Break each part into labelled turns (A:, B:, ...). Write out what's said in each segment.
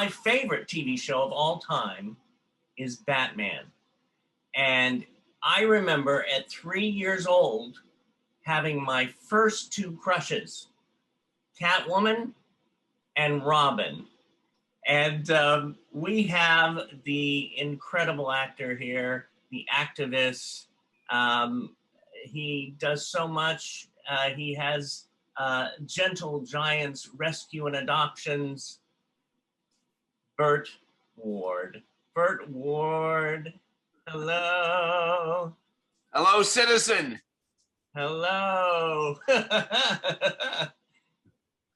A: my favorite TV show of all time is Batman. And I remember at 3 years old having my first two crushes, Catwoman and Robin. And we have the incredible actor here, the activist. He does so much. He has Gentle Giants Rescue and Adoptions. Burt Ward. Burt Ward. Hello.
B: Hello, citizen.
A: Hello.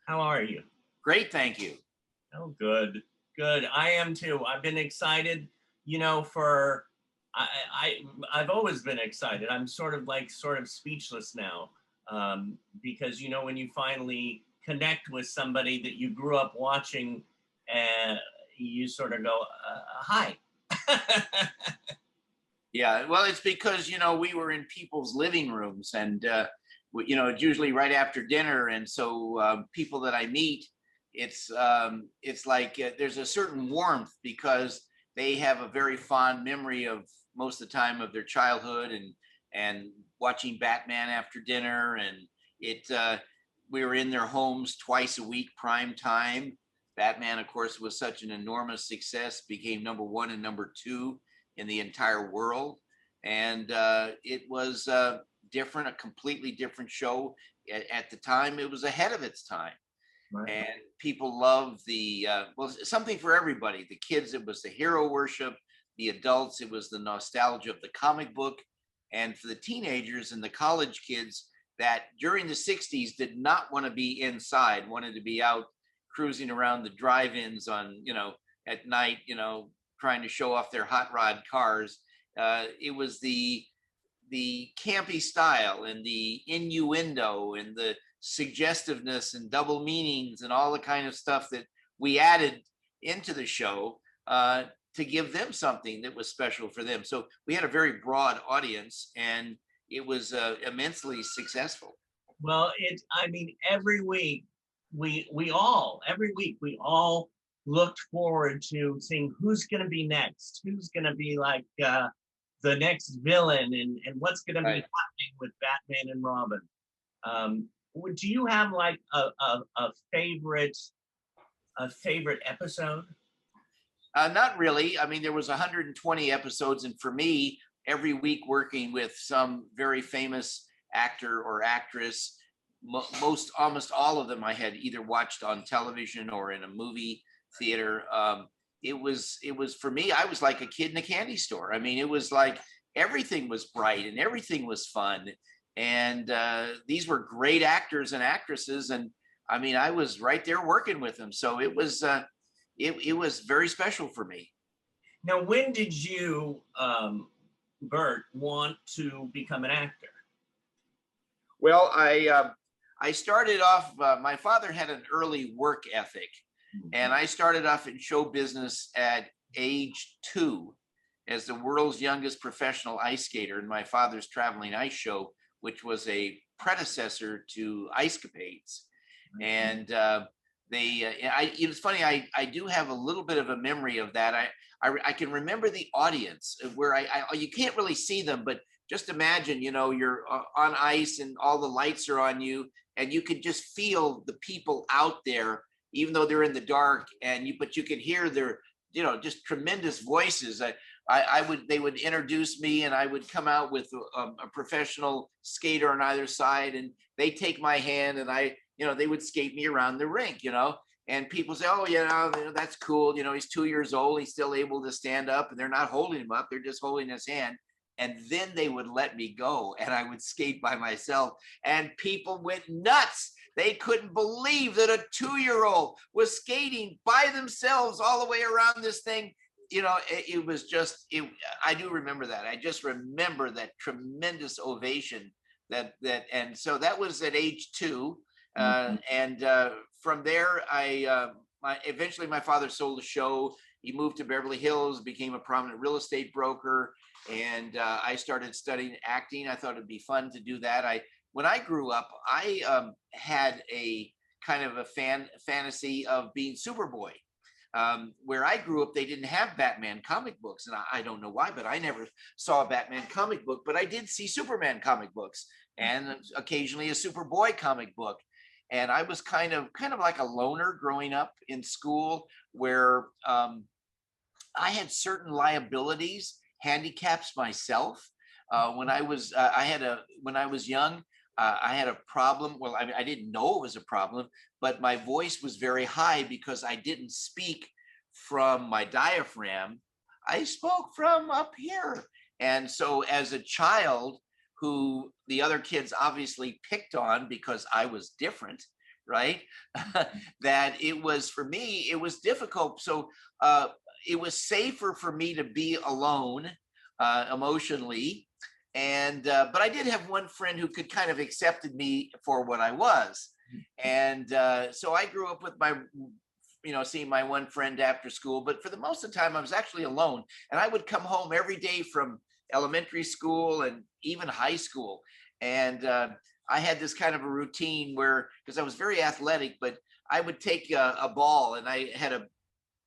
A: How are you?
B: Great, thank you.
A: Oh, good. Good. I am too. I've been excited, I've always been excited. I'm sort of speechless now. Because when you finally connect with somebody that you grew up watching, you sort of go, hi.
B: Yeah, well, it's because, we were in people's living rooms and, it's usually right after dinner. And so people that I meet, it's like there's a certain warmth because they have a very fond memory of most of the time of their childhood and watching Batman after dinner. And we were in their homes twice a week, prime time. Batman, of course, was such an enormous success, became #1 and #2 in the entire world. And it was different, a completely different show. At the time, it was ahead of its time. Right. And people loved something for everybody. The kids, it was the hero worship. The adults, it was the nostalgia of the comic book. And for the teenagers and the college kids that during the 60s did not want to be inside, wanted to be out cruising around the drive-ins on, at night, trying to show off their hot rod cars. It was the campy style and the innuendo and the suggestiveness and double meanings and all the kind of stuff that we added into the show to give them something that was special for them. So we had a very broad audience and it was immensely successful.
A: Well, every week we all looked forward to seeing who's going to be next, who's going to be like the next villain, and what's going to be happening with Batman and Robin. Do you have like a favorite episode?
B: Not really. I mean, there was 120 episodes, and for me, every week working with some very famous actor or actress, almost all of them I had either watched on television or in a movie theater. It was for me, I was like a kid in a candy store. I mean, it was like everything was bright and everything was fun. And these were great actors and actresses. And I mean, I was right there working with them. So it was very special for me.
A: Now, when did you, Burt, want to become an actor?
B: Well, I started off, my father had an early work ethic, and I started off in show business at age 2 as the world's youngest professional ice skater in my father's traveling ice show, which was a predecessor to Ice Capades. And it's funny, I do have a little bit of a memory of that. I can remember the audience where you can't really see them, but just imagine, you're on ice and all the lights are on you and you could just feel the people out there, even though they're in the dark, but you could hear their, just tremendous voices. They would introduce me and I would come out with a professional skater on either side and they take my hand and they would skate me around the rink, and people say, oh, that's cool. He's 2 years old. He's still able to stand up and they're not holding him up. They're just holding his hand. And then they would let me go and I would skate by myself and people went nuts. They couldn't believe that a 2-year-old was skating by themselves all the way around this thing. It was just, I do remember that. I just remember that tremendous ovation and so that was at age 2. And from there, eventually my father sold the show. He moved to Beverly Hills, became a prominent real estate broker. And I started studying acting. I thought it'd be fun to do that. When I grew up, I had a kind of a fantasy of being Superboy. where I grew up, they didn't have Batman comic books. And I don't know why, but I never saw a Batman comic book, but I did see Superman comic books and occasionally a Superboy comic book. And I was kind of like a loner growing up in school, where I had certain liabilities, handicaps myself. When I was young, I had a problem. Well, I didn't know it was a problem, but my voice was very high because I didn't speak from my diaphragm. I spoke from up here. And so as a child, who the other kids obviously picked on because I was different, right? That it was, for me, it was difficult. So it was safer for me to be alone emotionally. And but I did have one friend who could kind of accepted me for what I was. And so I grew up with my, seeing my one friend after school, but for the most of the time I was actually alone. And I would come home every day from elementary school and even high school. And I had this kind of a routine where, because I was very athletic, but I would take a ball, and I had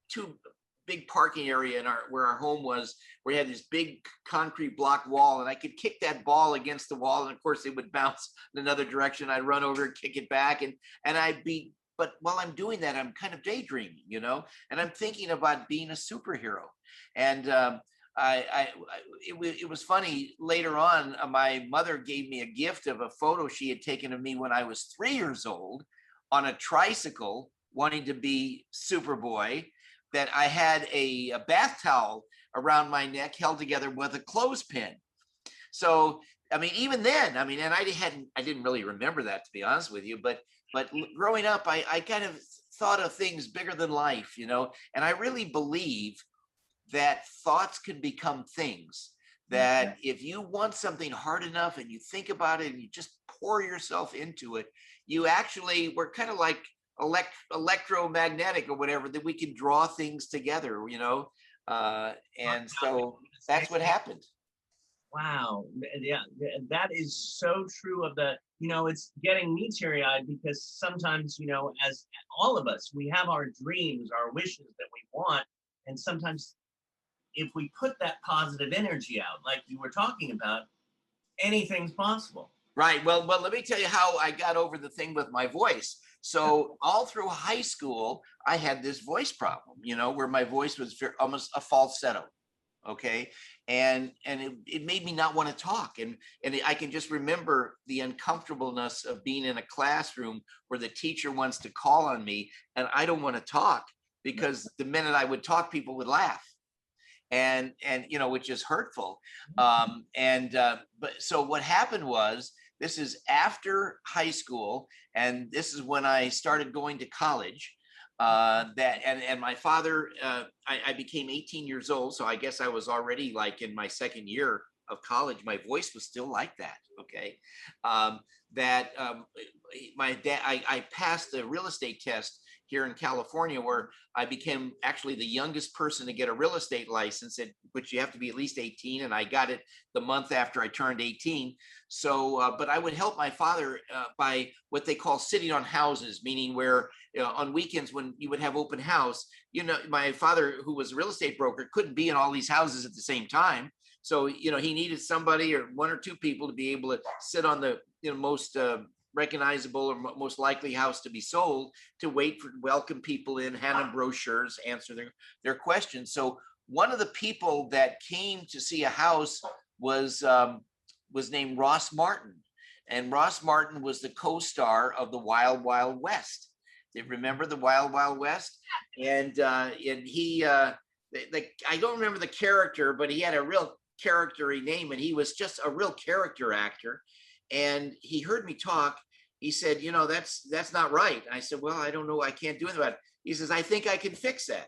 B: two big parking area in where our home was, where we had this big concrete block wall, and I could kick that ball against the wall, and of course it would bounce in another direction. I'd run over and kick it back, and I'd be, but while I'm doing that, I'm kind of daydreaming, and I'm thinking about being a superhero. And it was funny. Later on, my mother gave me a gift of a photo she had taken of me when I was 3 years old on a tricycle, wanting to be Superboy. That I had a bath towel around my neck held together with a clothespin. So, I mean, even then, I mean, and I didn't really remember that, to be honest with you, but growing up, I kind of thought of things bigger than life, and I really believe that thoughts can become things. That if you want something hard enough and you think about it and you just pour yourself into it, we're kind of like electromagnetic or whatever, that we can draw things together, and so that's what happened.
A: Wow. Yeah, that is so true of the, it's getting me teary-eyed, because sometimes, as all of us, we have our dreams, our wishes that we want. And sometimes if we put that positive energy out, like you were talking about, anything's possible.
B: Right. Well, let me tell you how I got over the thing with my voice. So all through high school, I had this voice problem, where my voice was almost a falsetto. Okay. And it made me not want to talk. And I can just remember the uncomfortableness of being in a classroom where the teacher wants to call on me and I don't want to talk, because the minute I would talk, people would laugh. And which is hurtful. But so what happened was, this is after high school, and this is when I started going to college. And my father, I became 18 years old, so I guess I was already like in my second year of college. My voice was still like that. Okay, my dad, I passed the real estate test here in California, where I became actually the youngest person to get a real estate license, which you have to be at least 18. And I got it the month after I turned 18. So, but I would help my father by what they call sitting on houses, meaning where on weekends when you would have open house, my father, who was a real estate broker, couldn't be in all these houses at the same time. So, he needed somebody or one or two people to be able to sit on the most recognizable or most likely house to be sold, to wait for welcome people in, hand them brochures, answer their questions. So one of the people that came to see a house was named Ross Martin, and Ross Martin was the co-star of the Wild Wild West. They remember the Wild Wild West, and he I don't remember the character, but he had a real character-y name, and he was just a real character actor. And he heard me talk. He said, that's not right. I said, well, I don't know. I can't do anything about it. He says, I think I can fix that.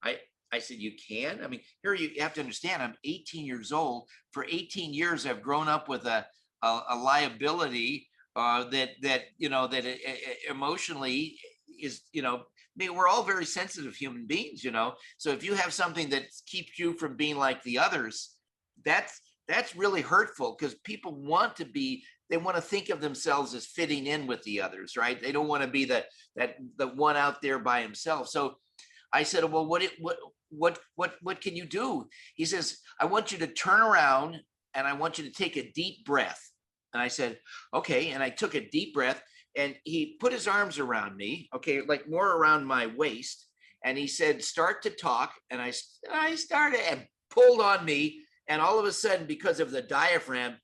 B: I said, you can? I mean, here you have to understand, I'm 18 years old. For 18 years, I've grown up with a liability that emotionally is, we're all very sensitive human beings, So if you have something that keeps you from being like the others, that's really hurtful, because people they want to think of themselves as fitting in with the others, right? They don't want to be the one out there by himself. So I said, well, what can you do? He says, I want you to turn around and I want you to take a deep breath. And I said, okay. And I took a deep breath and he put his arms around me, okay, like more around my waist. And he said, start to talk. And I started and pulled on me. And all of a sudden, because of the diaphragm,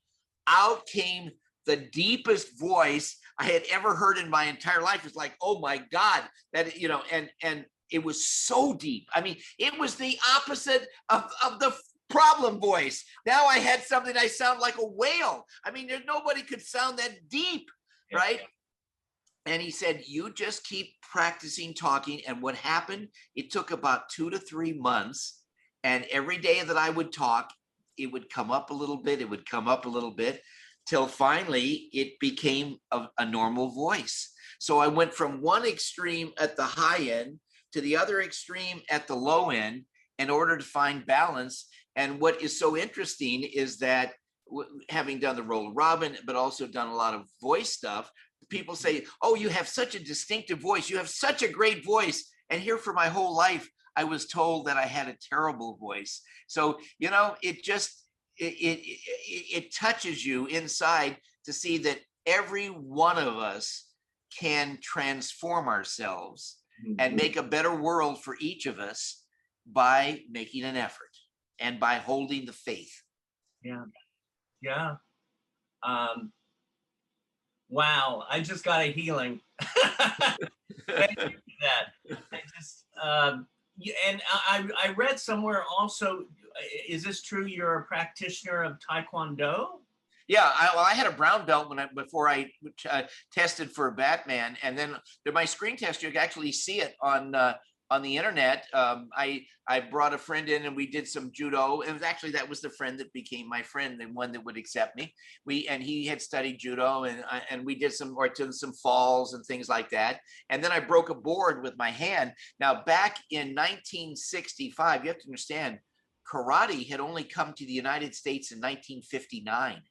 B: out came the deepest voice I had ever heard in my entire life. It's like, oh my God, that, you know, and it was so deep. I mean, it was the opposite of the problem voice. Now I had something I sound like a whale. I mean, nobody could sound that deep, right? And he said, you just keep practicing talking. And what happened, it took about 2 to 3 months. And every day that I would talk, it would come up a little bit. It would come up a little bit till finally it became a normal voice. So I went from one extreme at the high end to the other extreme at the low end in order to find balance. And what is so interesting is that having done the role of Robin, but also done a lot of voice stuff, people say, oh, you have such a distinctive voice. You have such a great voice. And here for my whole life, I was told that I had a terrible voice. So, you know, it just, it touches you inside to see that every one of us can transform ourselves and make a better world for each of us by making an effort and by holding the faith.
A: Yeah. Yeah. Wow. I just got a healing. Thank you for that. I just, and I read somewhere also, is this true? You're a practitioner of Taekwondo?
B: Yeah, I had a brown belt before I tested for Batman, and then my screen test, you can actually see it on the internet. I brought a friend in and we did some judo, and that was the friend that became my friend, and one that would accept me. He had studied judo, and we did some falls and things like that. And then I broke a board with my hand. Now back in 1965, you have to understand, karate had only come to the United States in 1959.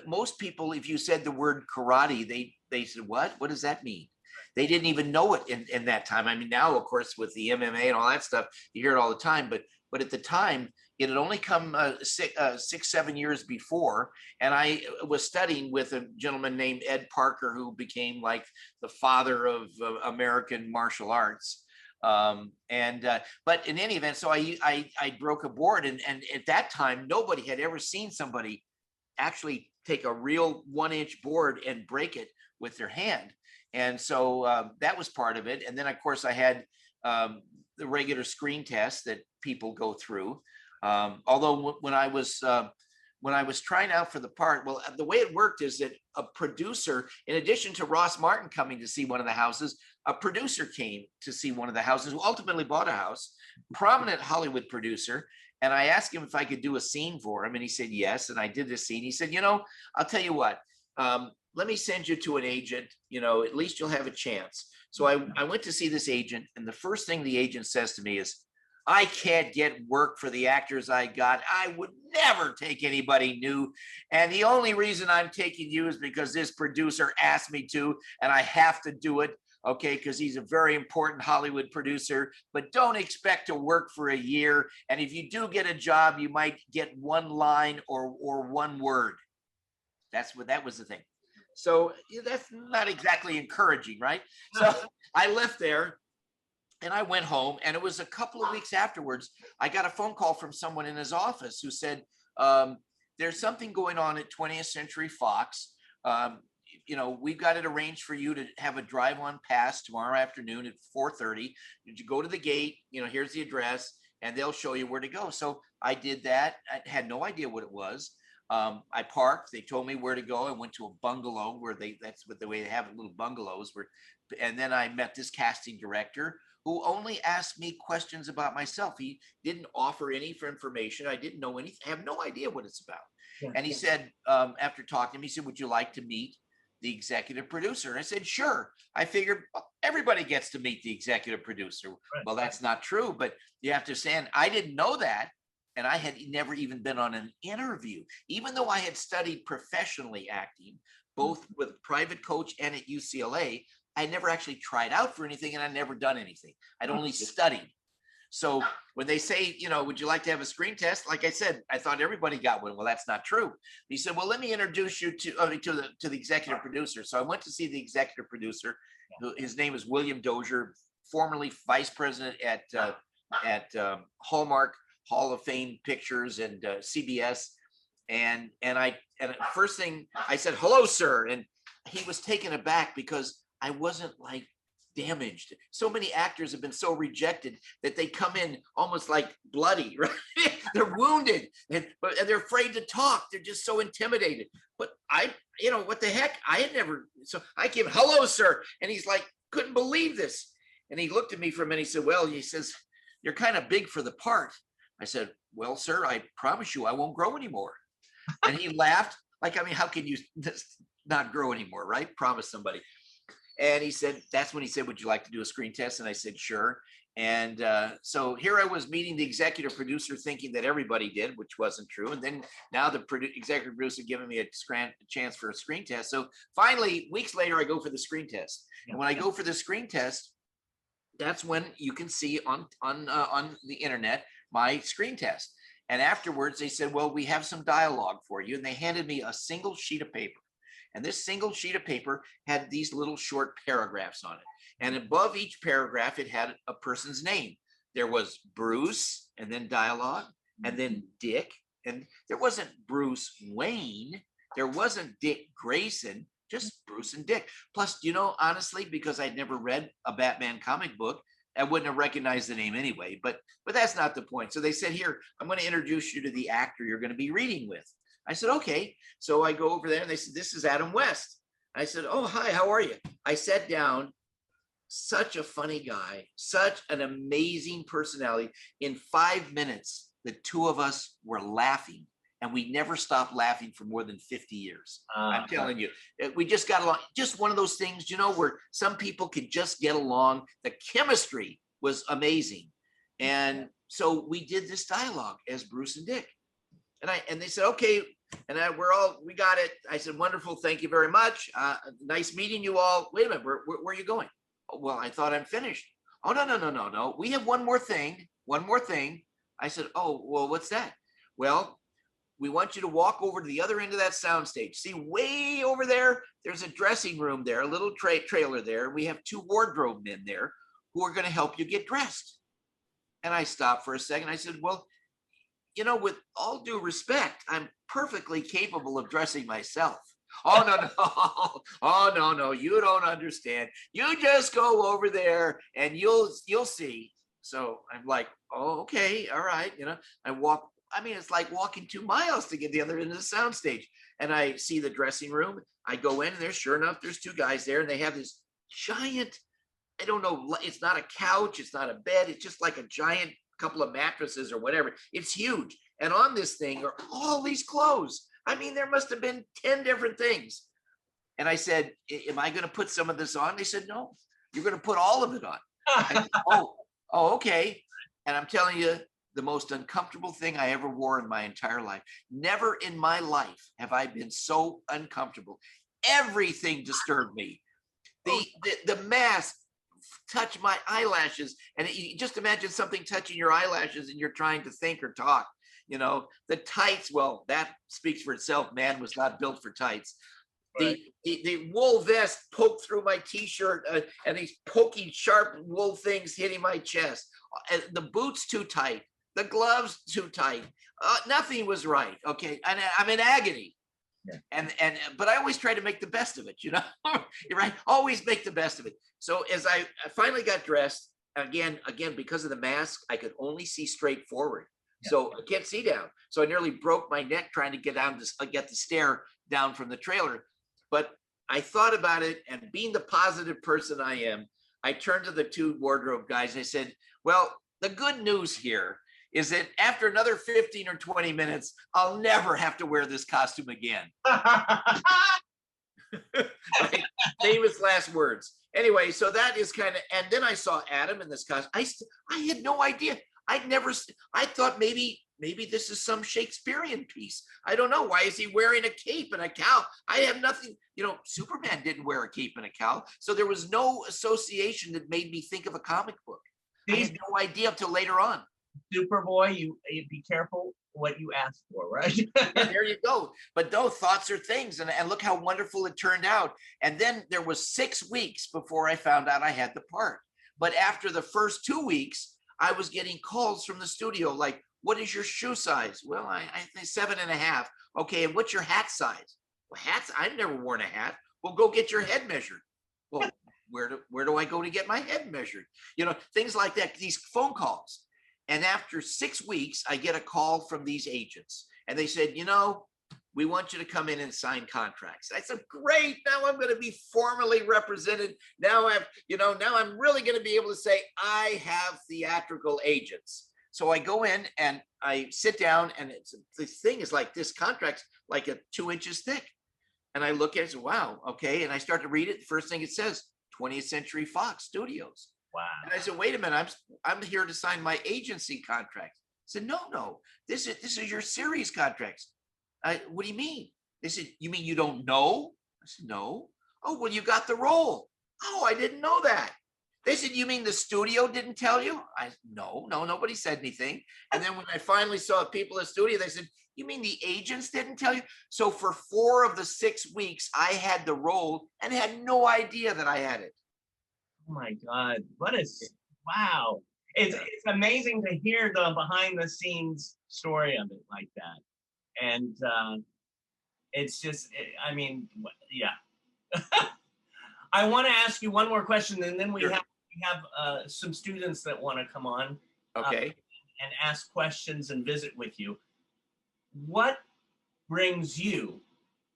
B: Most people, if you said the word karate, they said, what does that mean? They didn't even know it in that time. I mean, now, of course, with the MMA and all that stuff, you hear it all the time. But at the time, it had only come 6-7 years before. And I was studying with a gentleman named Ed Parker, who became like the father of American martial arts. But in any event, so I broke a board, and at that time, nobody had ever seen somebody actually take a real 1-inch board and break it with their hand. And so that was part of it. And then, of course, I had the regular screen test that people go through. Although when I was trying out for the part, well, the way it worked is that a producer, in addition to Ross Martin coming to see one of the houses, a producer came to see one of the houses who ultimately bought a house, prominent Hollywood producer. And I asked him if I could do a scene for him. And he said, yes. And I did the scene. He said, I'll tell you what, let me send you to an agent, at least you'll have a chance. So I went to see this agent. And the first thing the agent says to me is, I can't get work for the actors I got. I would never take anybody new. And the only reason I'm taking you is because this producer asked me to, and I have to do it. Okay, because he's a very important Hollywood producer, but don't expect to work for a year. And if you do get a job, you might get one line or one word. That was the thing. So that's not exactly encouraging, right? So I left there and I went home, and it was a couple of weeks afterwards, I got a phone call from someone in his office who said, there's something going on at 20th Century Fox. We've got it arranged for you to have a drive-on pass tomorrow afternoon at 4:30. You go to the gate, here's the address, and they'll show you where to go. So I did that. I had no idea what it was. I parked. They told me where to go. I went to a bungalow where that's what the way they have little bungalows and then I met this casting director who only asked me questions about myself. He didn't offer any information. I didn't know anything. I have no idea what it's about. Yeah. And he said, after talking to me, he said, would you like to meet the executive producer? And I said, sure. I figured everybody gets to meet the executive producer. Right. Well, that's not true, but you have to understand, I didn't know that. And I had never even been on an interview, even though I had studied professionally acting, both with private coach and at UCLA. I never actually tried out for anything, and I'd never done anything. I'd only studied. So when they say, you know, would you like to have a screen test? Like I said, I thought everybody got one. Well, that's not true. He said, well, let me introduce you to the executive producer. So I went to see the executive producer. His name is William Dozier, formerly vice president at Hallmark, Hall of Fame Pictures, and CBS. And first thing I said, hello, sir. And he was taken aback because I wasn't like damaged. So many actors have been so rejected that they come in almost like bloody, right? They're wounded and they're afraid to talk. They're just so intimidated. But you know, what the heck? I had never, so I came, hello, sir. And he's like, couldn't believe this. And he looked at me for a minute. He said, well, he says, you're kind of big for the part. I said, well, sir, I promise you I won't grow anymore. And he laughed. Like, I mean, how can you not grow anymore, right? Promise somebody. And he said, that's when he said, would you like to do a screen test? And I said, sure. And so here I was meeting the executive producer thinking that everybody did, which wasn't true. And then now the executive producer giving me a chance for a screen test. So finally, weeks later, I go for the screen test. And when I go for the screen test, that's when you can see on the internet my screen test. And afterwards, they said, well, we have some dialogue for you. And they handed me a single sheet of paper. And this single sheet of paper had these little short paragraphs on it. And above each paragraph, it had a person's name. There was Bruce, and then dialogue, and then Dick. And there wasn't Bruce Wayne. There wasn't Dick Grayson, just Bruce and Dick. Plus, you know, honestly, because I'd never read a Batman comic book, I wouldn't have recognized the name anyway. But that's not the point. So they said, here, I'm going to introduce you to the actor you're going to be reading with. I said, okay. So I go over there and they said, this is Adam West. I said, oh, hi, how are you? I sat down, such a funny guy, such an amazing personality. In 5 minutes, the two of us were laughing, and we never stopped laughing for more than 50 years. I'm telling you, we just got along. Just one of those things, you know, where some people could just get along. The chemistry was amazing. And so we did this dialogue as Bruce and Dick. And they said, okay. And we got it. I said, wonderful. Thank you very much. Nice meeting you all. Wait a minute. Where are you going? Oh, well, I thought I'm finished. Oh, no. We have one more thing. I said, oh, well, what's that? Well, we want you to walk over to the other end of that soundstage. See, way over there, there's a dressing room there, a little trailer there. We have 2 wardrobe men there who are going to help you get dressed. And I stopped for a second. I said, well, you know, with all due respect, I'm perfectly capable of dressing myself. Oh, no. Oh, no. You don't understand. You just go over there and you'll see. So I'm like, oh, okay. All right. You know, it's like walking 2 miles to get the other end of the soundstage. And I see the dressing room. I go in and sure enough, there's 2 guys there and they have this giant, I don't know, it's not a couch. It's not a bed. It's just like a giant couple of mattresses or whatever. It's huge. And on this thing are all these clothes. I mean, there must have been 10 different things. And I said, am I going to put some of this on? They said, no, you're going to put all of it on. I said, oh, okay. And I'm telling you, the most uncomfortable thing I ever wore in my entire life. Never in my life have I been so uncomfortable. Everything disturbed me. The mask touched my eyelashes, and you just imagine something touching your eyelashes and you're trying to think or talk. You know, the tights, well, that speaks for itself. Man was not built for tights. Right. The wool vest poked through my t-shirt, and these poking sharp wool things hitting my chest. The boots too tight, the gloves too tight. Nothing was right. Okay, and I'm in agony. Yeah. But I always try to make the best of it, you know. Right? Always make the best of it. So as I finally got dressed, again, because of the mask, I could only see straight forward. Yeah. So I can't see down. So I nearly broke my neck trying to get the stair down from the trailer. But I thought about it, and being the positive person I am, I turned to the 2 wardrobe guys. And I said, well, the good news here is that after another 15 or 20 minutes, I'll never have to wear this costume again. Right? Famous last words. Anyway, so that is kind of, and then I saw Adam in this costume. I had no idea. I thought maybe maybe this is some Shakespearean piece. I don't know. Why is he wearing a cape and a cowl? I have nothing, Superman didn't wear a cape and a cowl. So there was no association that made me think of a comic book. I had no idea until later on.
A: Superboy, you be careful what you ask for, right?
B: Yeah, there you go. But no, thoughts are things. And look how wonderful it turned out. And then there was 6 weeks before I found out I had the part. But after the first 2 weeks, I was getting calls from the studio like, what is your shoe size? Well, I think 7.5. Okay, and what's your hat size? Well, hats, I've never worn a hat. Well, go get your head measured. Well, where do I go to get my head measured? Things like that, these phone calls. And after 6 weeks, I get a call from these agents. And they said, we want you to come in and sign contracts. I said, great, now I'm going to be formally represented. Now I'm really going to be able to say I have theatrical agents. So I go in and I sit down, and this thing is like, this contract's like 2 inches thick. And I look at it and say, wow, okay. And I start to read it. The first thing it says, 20th Century Fox Studios.
A: Wow.
B: And I said, wait a minute, I'm here to sign my agency contract. I said, no, this is your series contracts. What do you mean? They said, you mean you don't know? I said, no. Oh, well, you got the role. Oh, I didn't know that. They said, you mean the studio didn't tell you? I said, no, nobody said anything. And then when I finally saw people in the studio, they said, you mean the agents didn't tell you? So for 4 of the 6 weeks, I had the role and had no idea that I had it.
A: Oh my God, wow. It's amazing to hear the behind the scenes story of it like that. And it's just, yeah. I want to ask you one more question, and then we
B: Sure.
A: have some students that want to come on.
B: Okay.
A: And ask questions and visit with you. What brings you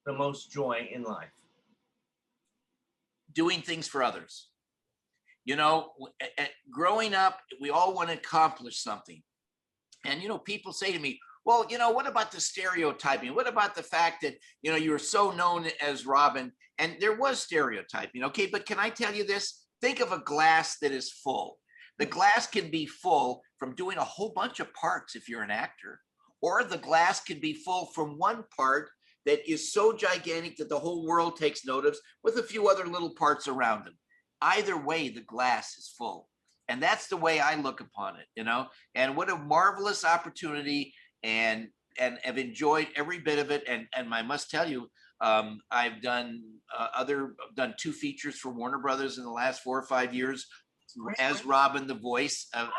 A: the most joy in life?
B: Doing things for others. Growing up, we all want to accomplish something. And, people say to me, well, what about the stereotyping? What about the fact that, you were so known as Robin? And there was stereotyping. Okay, but can I tell you this? Think of a glass that is full. The glass can be full from doing a whole bunch of parts if you're an actor, or the glass can be full from one part that is so gigantic that the whole world takes notice with a few other little parts around them. Either way, the glass is full. And that's the way I look upon it, and what a marvelous opportunity, and have enjoyed every bit of it. And I must tell you, I've done 2 features for Warner Brothers in the last 4 or 5 years as Robin, the voice of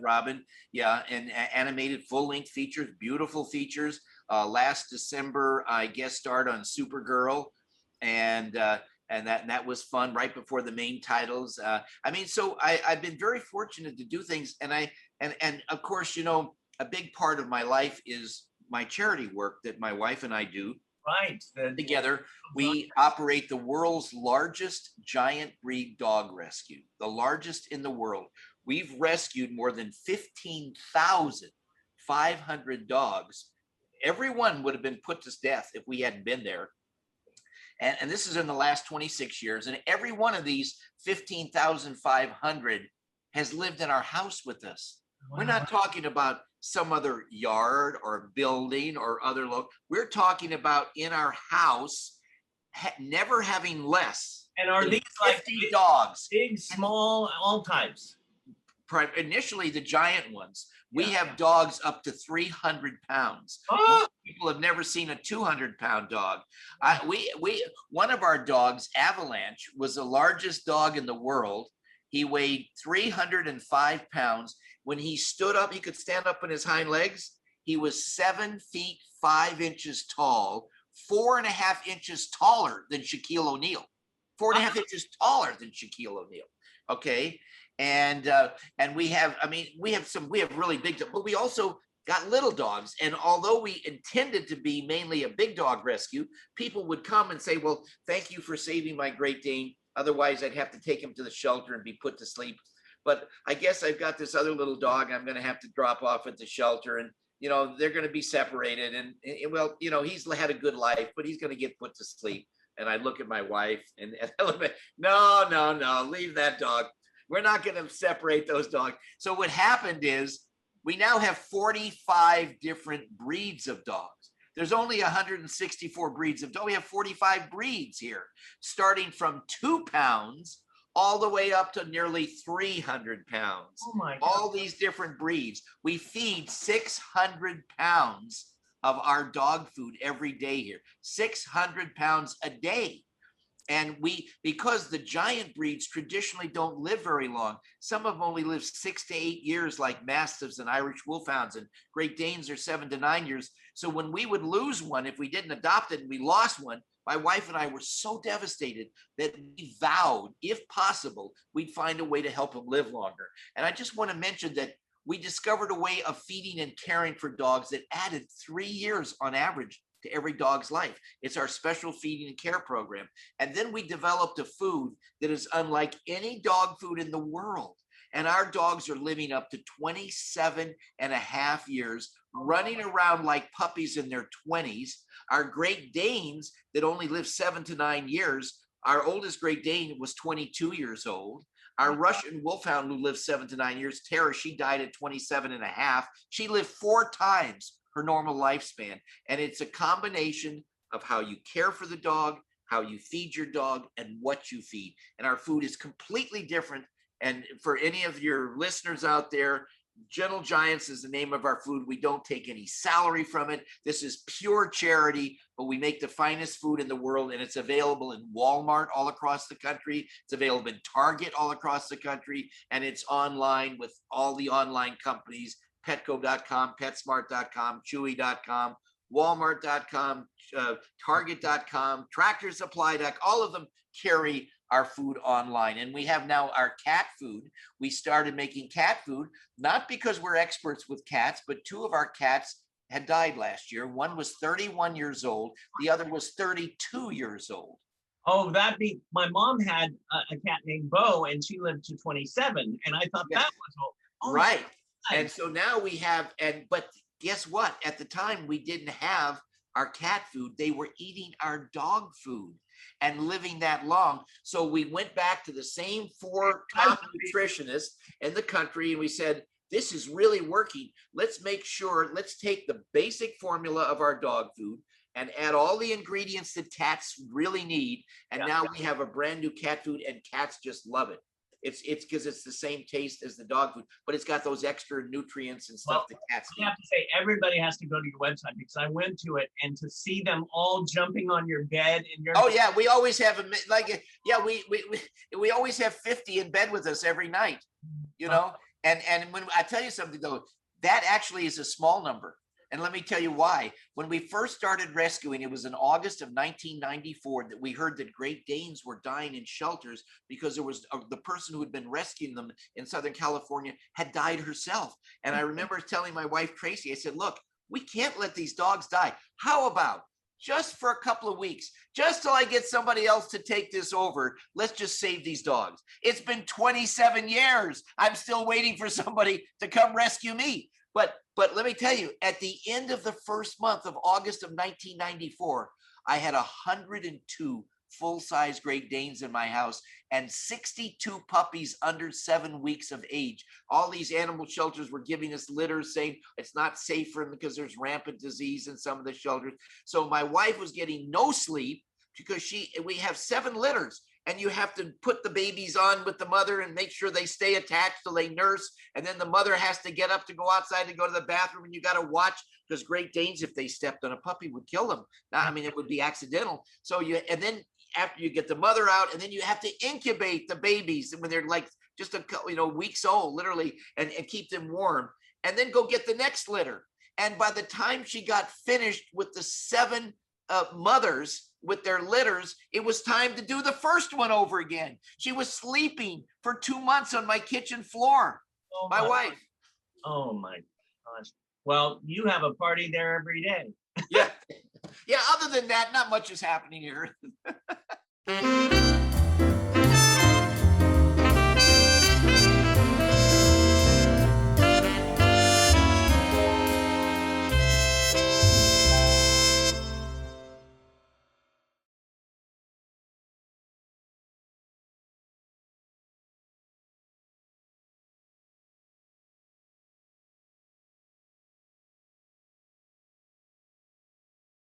B: Robin. Yeah, and animated full-length features, beautiful features. Last December, I guest starred on Supergirl, and that was fun right before the main titles. So I've been very fortunate to do things, and of course, a big part of my life is my charity work that my wife and I do.
A: Right.
B: Together, we operate the world's largest giant breed dog rescue, the largest in the world. We've rescued more than 15,500 dogs. Everyone would have been put to death if we hadn't been there. And this is in the last 26 years. And every one of these 15,500 has lived in our house with us. Wow. We're not talking about some other yard or building or other we're talking about in our house, never having less.
A: And are these
B: 50 dogs?
A: Big, small, all types?
B: Initially, the giant ones. We have dogs up to 300 pounds.
A: Oh!
B: Most people have never seen a 200-pound dog. One of our dogs, Avalanche, was the largest dog in the world. He weighed 305 pounds. When he stood up, he could stand up on his hind legs. He was 7 feet 5 inches tall, 4.5 inches taller than Shaquille O'Neal. 4.5 inches taller than Shaquille O'Neal. Okay. And we have really big, but we also got little dogs. And although we intended to be mainly a big dog rescue, people would come and say, well, thank you for saving my Great Dane. Otherwise, I'd have to take him to the shelter and be put to sleep. But I guess I've got this other little dog I'm going to have to drop off at the shelter, and they're going to be separated. And he's had a good life, but he's going to get put to sleep. And I look at my wife and no, leave that dog. We're not going to separate those dogs. So what happened is We now have 45 different breeds of dogs. There's only 164 breeds of dogs. We have 45 breeds here, starting from 2 pounds all the way up to nearly 300 pounds.
A: Oh my God.
B: All these different breeds. We feed 600 pounds of our dog food every day here, 600 pounds a day. And because the giant breeds traditionally don't live very long, some of them only live 6 to 8 years, like Mastiffs and Irish Wolfhounds, and Great Danes are 7 to 9 years. So when we would lose one, if we didn't adopt it and we lost one, my wife and I were so devastated that we vowed, if possible, we'd find a way to help them live longer. And I just want to mention that we discovered a way of feeding and caring for dogs that added 3 years on average to every dog's life. It's our special feeding and care program. And then we developed a food that is unlike any dog food in the world. And our dogs are living up to 27 and a half years, running around like puppies in their 20s. Our Great Danes that only live 7 to 9 years, our oldest Great Dane was 22 years old. Our Russian Wolfhound, who lived 7 to 9 years, Tara, she died at 27 and a half. She lived 4 times her normal lifespan. And it's a combination of how you care for the dog, how you feed your dog, and what you feed. And our food is completely different. And for any of your listeners out there, Gentle Giants is the name of our food. We don't take any salary from it. This is pure charity, but we make the finest food in the world, and it's available in Walmart all across the country. It's available in Target all across the country, and it's online with all the online companies, Petco.com, PetSmart.com, Chewy.com, Walmart.com, Target.com, Tractor Supply.com. All of them carry our food online. And we have now our cat food. We started making cat food, not because we're experts with cats, but 2 of our cats had died last year. One was 31 years old. The other was 32 years old.
A: Oh, my mom had a cat named Bo, and she lived to 27. And I thought that was old. Oh,
B: right. And so now we have, but guess what? At the time, we didn't have our cat food. They were eating our dog food and living that long. So we went back to the same 4 top nutritionists in the country, and we said, this is really working. Let's take the basic formula of our dog food and add all the ingredients that cats really need. And now we have a brand new cat food, and cats just love it. It's because it's the same taste as the dog food, but it's got those extra nutrients and stuff that cats need.
A: I have to say, everybody has to go to your website, because I went to it, and to see them all jumping on your bed and your
B: we always have we always have 50 in bed with us every night, you know. And when I tell you something though, that actually is a small number. And let me tell you why. When we first started rescuing, it was in August of 1994 that we heard that Great Danes were dying in shelters because there was the person who had been rescuing them in Southern California had died herself. And I remember telling my wife, Tracy, I said, look, we can't let these dogs die. How about just for a couple of weeks, just till I get somebody else to take this over, let's just save these dogs. It's been 27 years. I'm still waiting for somebody to come rescue me. But let me tell you, at the end of the first month of August of 1994, I had 102 full-size Great Danes in my house and 62 puppies under 7 weeks of age. All these animal shelters were giving us litters saying it's not safe for them because there's rampant disease in some of the shelters. So my wife was getting no sleep because we have 7 litters. And you have to put the babies on with the mother and make sure they stay attached till they nurse. And then the mother has to get up to go outside and go to the bathroom, and you got to watch, because Great Danes, if they stepped on a puppy, would kill them. I mean, it would be accidental. So and then after you get the mother out, and then you have to incubate the babies when they're like just weeks old, literally, and keep them warm, and then go get the next litter. And by the time she got finished with the 7 mothers with their litters, it was time to do the first one over again. She was sleeping for 2 months on my kitchen floor. Oh, my wife.
A: Oh my gosh. Well, you have a party there every day.
B: Yeah. Other than that, not much is happening here.